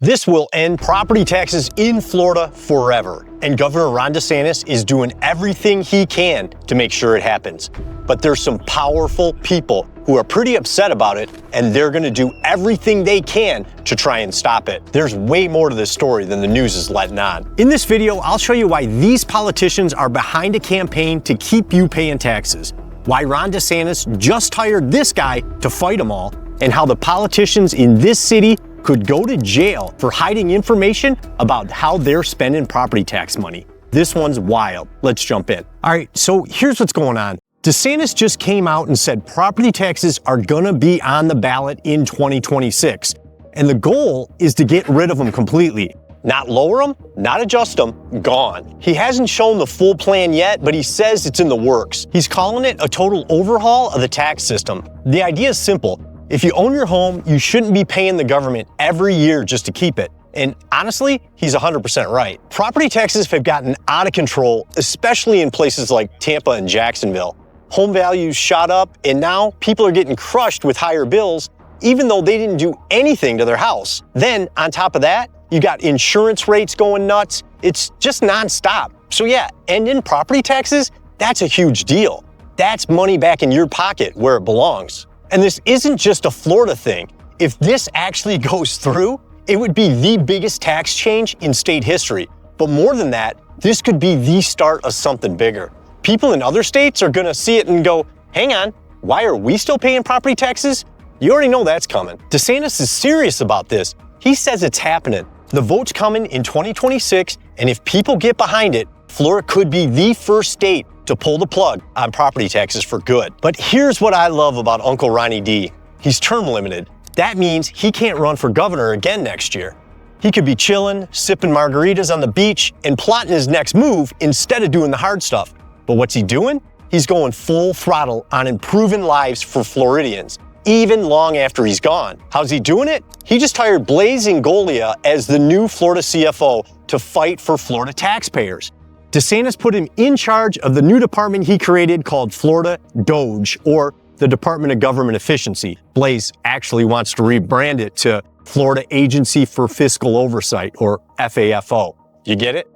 This will end property taxes in Florida forever, and Governor Ron DeSantis is doing everything he can to make sure it happens. But there's some powerful people who are pretty upset about it, and they're going to do everything they can to try and stop it. There's way more to this story than the news is letting on. In this video, I'll show you why these politicians are behind a campaign to keep you paying taxes, why Ron DeSantis just hired this guy to fight them all, and how the politicians in this city could go to jail for hiding information about how they're spending property tax money. This one's wild. Let's jump in. All right, so here's what's going on. DeSantis just came out and said property taxes are gonna be on the ballot in 2026. And the goal is to get rid of them completely. Not lower them, not adjust them, gone. He hasn't shown the full plan yet, but he says it's in the works. He's calling it a total overhaul of the tax system. The idea is simple. If you own your home, you shouldn't be paying the government every year just to keep it. And honestly, he's 100% right. Property taxes have gotten out of control, especially in places like Tampa and Jacksonville. Home values shot up, and now people are getting crushed with higher bills, even though they didn't do anything to their house. Then, on top of that, you got insurance rates going nuts. It's just nonstop. So yeah, ending property taxes, that's a huge deal. That's money back in your pocket where it belongs. And this isn't just a Florida thing. If this actually goes through, it would be the biggest tax change in state history. But more than that, this could be the start of something bigger. People in other states are gonna see it and go, hang on, why are we still paying property taxes? You already know that's coming. DeSantis is serious about this. He says it's happening. The vote's coming in 2026, and if people get behind it, Florida could be the first state to pull the plug on property taxes for good. But here's what I love about Uncle Ronnie D. He's term limited. That means he can't run for governor again next year. He could be chilling, sipping margaritas on the beach, and plotting his next move instead of doing the hard stuff. But what's he doing? He's going full throttle on improving lives for Floridians, even long after he's gone. How's he doing it? He just hired Blaise Ingoglia as the new Florida CFO to fight for Florida taxpayers. DeSantis put him in charge of the new department he created called Florida DOGE, or the Department of Government Efficiency. Blaise actually wants to rebrand it to Florida Agency for Fiscal Oversight, or FAFO. You get it?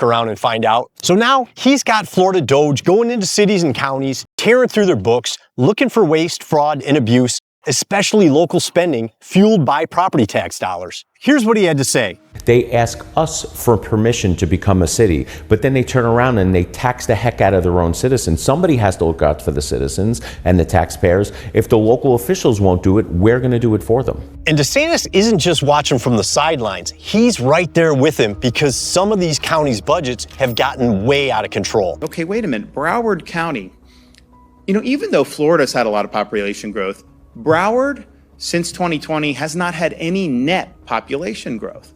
Around and find out. So now he's got Florida DOGE going into cities and counties, tearing through their books, looking for waste, fraud, and abuse, especially local spending fueled by property tax dollars. Here's what he had to say. They ask us for permission to become a city, but then they turn around and they tax the heck out of their own citizens. Somebody has to look out for the citizens and the taxpayers. If the local officials won't do it, we're going to do it for them. And DeSantis isn't just watching from the sidelines. He's right there with him because some of these counties' budgets have gotten way out of control. Okay, wait a minute. Broward County, even though Florida's had a lot of population growth, Broward, since 2020, has not had any net population growth.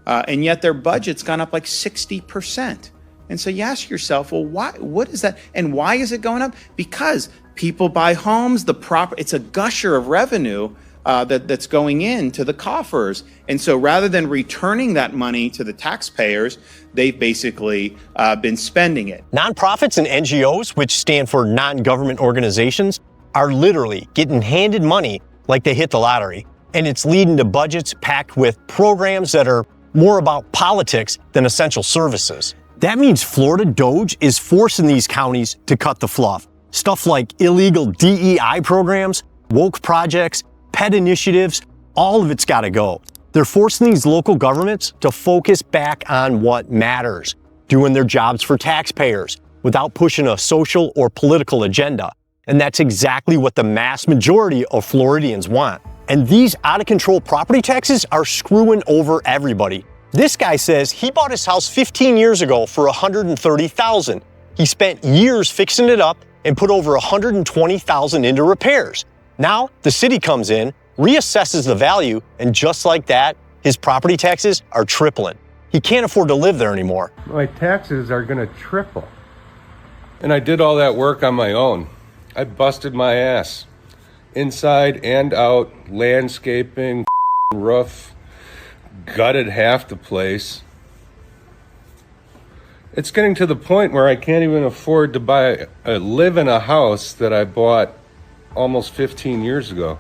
And yet their budget's gone up like 60%. And so you ask yourself, well, why? What is that? And why is it going up? Because people buy homes, it's a gusher of revenue that's going into the coffers. And so rather than returning that money to the taxpayers, they've basically been spending it. Nonprofits and NGOs, which stand for non-government organizations, are literally getting handed money like they hit the lottery. And it's leading to budgets packed with programs that are more about politics than essential services. That means Florida DOGE is forcing these counties to cut the fluff. Stuff like illegal DEI programs, woke projects, pet initiatives, all of it's gotta go. They're forcing these local governments to focus back on what matters, doing their jobs for taxpayers without pushing a social or political agenda. And that's exactly what the mass majority of Floridians want. And these out-of-control property taxes are screwing over everybody. This guy says he bought his house 15 years ago for $130,000. He spent years fixing it up and put over $120,000 into repairs. Now, the city comes in, reassesses the value, and just like that, his property taxes are tripling. He can't afford to live there anymore. My taxes are gonna triple. And I did all that work on my own. I busted my ass. Inside and out, landscaping, roof, gutted half the place. It's getting to the point where I can't even afford to live in a house that I bought almost 15 years ago.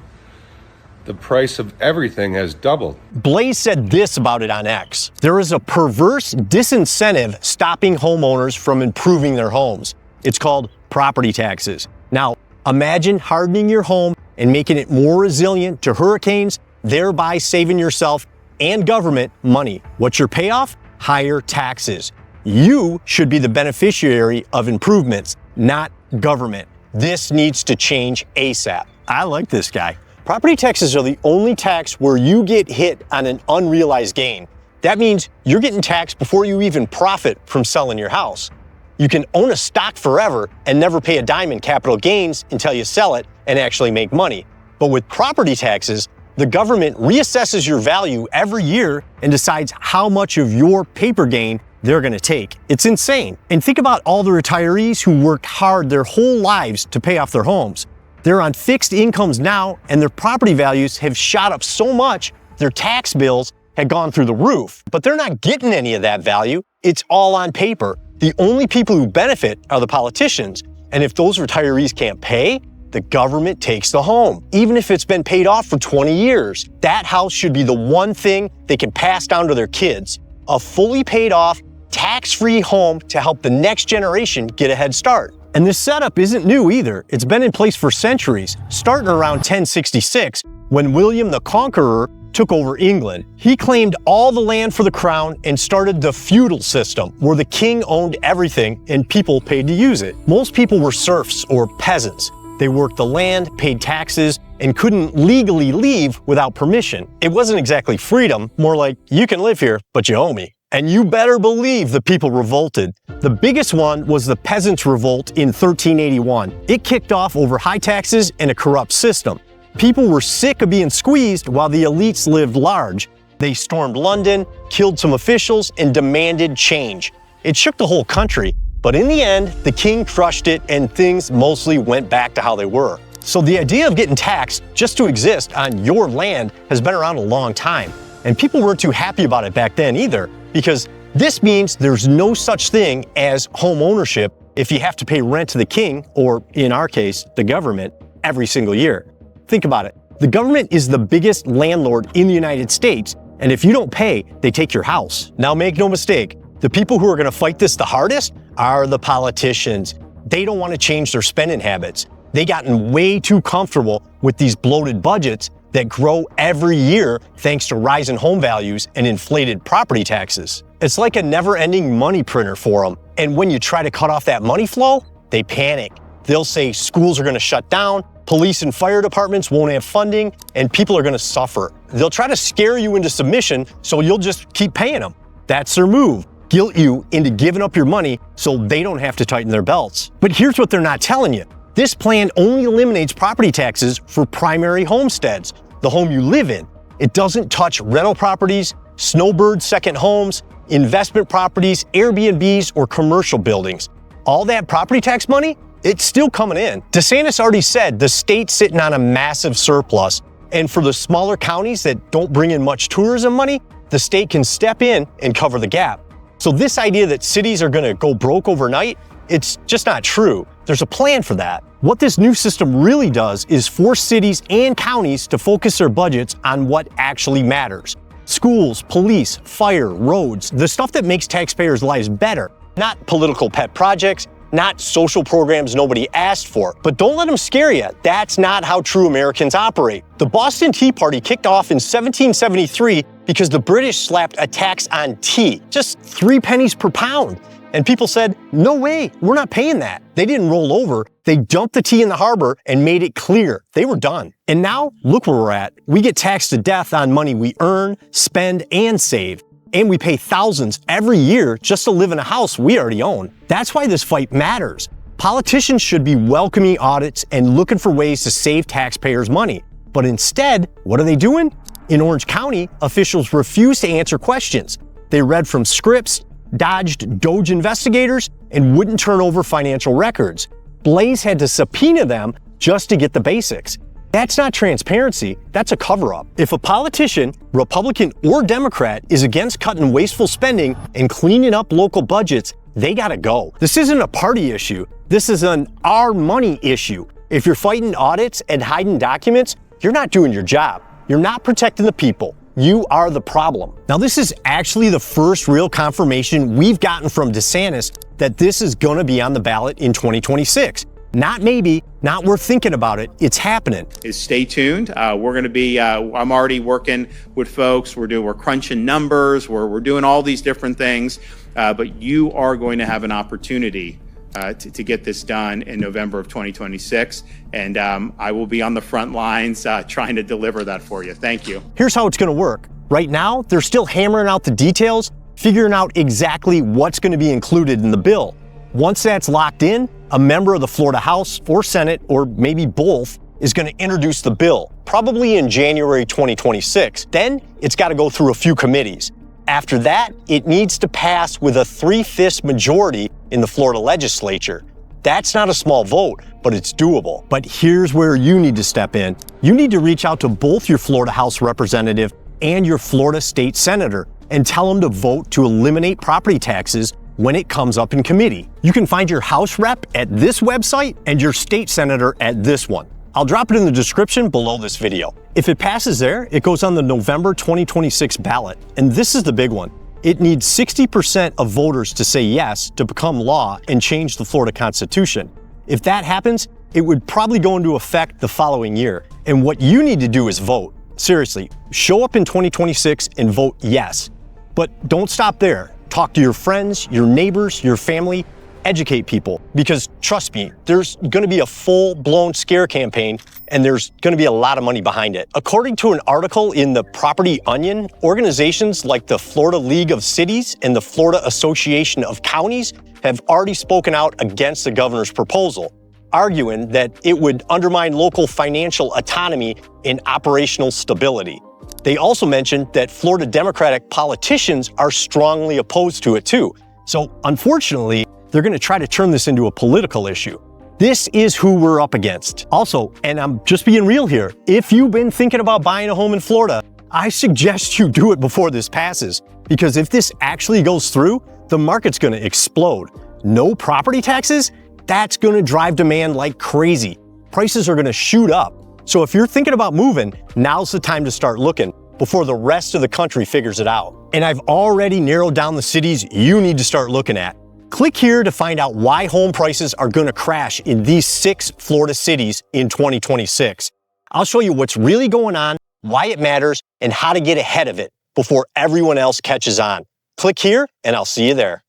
The price of everything has doubled. Blaze said this about it on X. There is a perverse disincentive stopping homeowners from improving their homes. It's called property taxes. Now, imagine hardening your home and making it more resilient to hurricanes, thereby saving yourself and government money. What's your payoff? Higher taxes. You should be the beneficiary of improvements, not government. This needs to change ASAP. I like this guy. Property taxes are the only tax where you get hit on an unrealized gain. That means you're getting taxed before you even profit from selling your house. You can own a stock forever and never pay a dime in capital gains until you sell it and actually make money. But with property taxes, the government reassesses your value every year and decides how much of your paper gain they're going to take. It's insane. And think about all the retirees who worked hard their whole lives to pay off their homes. They're on fixed incomes now, and their property values have shot up so much, their tax bills had gone through the roof. But they're not getting any of that value. It's all on paper. The only people who benefit are the politicians. And if those retirees can't pay, the government takes the home. Even if it's been paid off for 20 years, that house should be the one thing they can pass down to their kids. A fully paid off, tax-free home to help the next generation get a head start. And this setup isn't new either. It's been in place for centuries, starting around 1066, when William the Conqueror took over England. He claimed all the land for the crown and started the feudal system, where the king owned everything and people paid to use it. Most people were serfs or peasants. They worked the land, paid taxes, and couldn't legally leave without permission. It wasn't exactly freedom, more like, you can live here, but you owe me. And you better believe the people revolted. The biggest one was the Peasants' Revolt in 1381. It kicked off over high taxes and a corrupt system. People were sick of being squeezed while the elites lived large. They stormed London, killed some officials, and demanded change. It shook the whole country. But in the end, the king crushed it and things mostly went back to how they were. So the idea of getting taxed just to exist on your land has been around a long time. And people weren't too happy about it back then either, because this means there's no such thing as home ownership if you have to pay rent to the king, or in our case, the government, every single year. Think about it. The government is the biggest landlord in the United States, and if you don't pay, they take your house. Now make no mistake, the people who are going to fight this the hardest are the politicians. They don't want to change their spending habits. They've gotten way too comfortable with these bloated budgets that grow every year thanks to rising home values and inflated property taxes. It's like a never-ending money printer for them. And when you try to cut off that money flow, they panic. They'll say schools are going to shut down, police and fire departments won't have funding, and people are going to suffer. They'll try to scare you into submission so you'll just keep paying them. That's their move. Guilt you into giving up your money so they don't have to tighten their belts. But here's what they're not telling you. This plan only eliminates property taxes for primary homesteads, the home you live in. It doesn't touch rental properties, snowbird second homes, investment properties, Airbnbs, or commercial buildings. All that property tax money, it's still coming in. DeSantis already said the state's sitting on a massive surplus. And for the smaller counties that don't bring in much tourism money, the state can step in and cover the gap. So this idea that cities are going to go broke overnight, it's just not true. There's a plan for that. What this new system really does is force cities and counties to focus their budgets on what actually matters. Schools, police, fire, roads, the stuff that makes taxpayers' lives better. Not political pet projects, not social programs nobody asked for. But don't let them scare you. That's not how true Americans operate. The Boston Tea Party kicked off in 1773 because the British slapped a tax on tea, just 3 pennies per pound. And people said, no way, we're not paying that. They didn't roll over. They dumped the tea in the harbor and made it clear they were done. And now, look where we're at. We get taxed to death on money we earn, spend, and save. And we pay thousands every year just to live in a house we already own. That's why this fight matters. Politicians should be welcoming audits and looking for ways to save taxpayers' money. But instead, what are they doing? In Orange County, officials refuse to answer questions. They read from scripts, dodged Doge investigators, and wouldn't turn over financial records. Blaze had to subpoena them just to get the basics. That's not transparency, that's a cover-up. If a politician, Republican or Democrat, is against cutting wasteful spending and cleaning up local budgets, they gotta go. This isn't a party issue, this is an our money issue. If you're fighting audits and hiding documents, you're not doing your job. You're not protecting the people. You are the problem. Now, this is actually the first real confirmation we've gotten from DeSantis that this is going to be on the ballot in 2026. Not maybe, not we're thinking about it, it's happening. Stay tuned. We're going to be, I'm already working with folks. We're crunching numbers. We're doing all these different things. But you are going to have an opportunity to get this done in November of 2026. And I will be on the front lines trying to deliver that for you. Thank you. Here's how it's going to work. Right now, they're still hammering out the details, figuring out exactly what's going to be included in the bill. Once that's locked in, a member of the Florida House or Senate, or maybe both, is going to introduce the bill, probably in January 2026. Then it's got to go through a few committees. After that, it needs to pass with a 3/5 majority in the Florida legislature. That's not a small vote, but it's doable. But here's where you need to step in. You need to reach out to both your Florida House representative and your Florida state senator and tell them to vote to eliminate property taxes when it comes up in committee. You can find your House rep at this website and your state senator at this one. I'll drop it in the description below this video. If it passes there, it goes on the November 2026 ballot. And this is the big one. It needs 60% of voters to say yes to become law and change the Florida Constitution. If that happens, it would probably go into effect the following year. And what you need to do is vote. Seriously, show up in 2026 and vote yes. But don't stop there. Talk to your friends, your neighbors, your family, educate people. Because trust me, there's going to be a full-blown scare campaign and there's going to be a lot of money behind it. According to an article in the Property Onion, organizations like the Florida League of Cities and the Florida Association of Counties have already spoken out against the governor's proposal, arguing that it would undermine local financial autonomy and operational stability. They also mentioned that Florida Democratic politicians are strongly opposed to it too. So unfortunately, they're going to try to turn this into a political issue. This is who we're up against. Also, and I'm just being real here, if you've been thinking about buying a home in Florida, I suggest you do it before this passes. Because if this actually goes through, the market's going to explode. No property taxes? That's going to drive demand like crazy. Prices are going to shoot up. So if you're thinking about moving, now's the time to start looking before the rest of the country figures it out. And I've already narrowed down the cities you need to start looking at. Click here to find out why home prices are going to crash in these 6 Florida cities in 2026. I'll show you what's really going on, why it matters, and how to get ahead of it before everyone else catches on. Click here, and I'll see you there.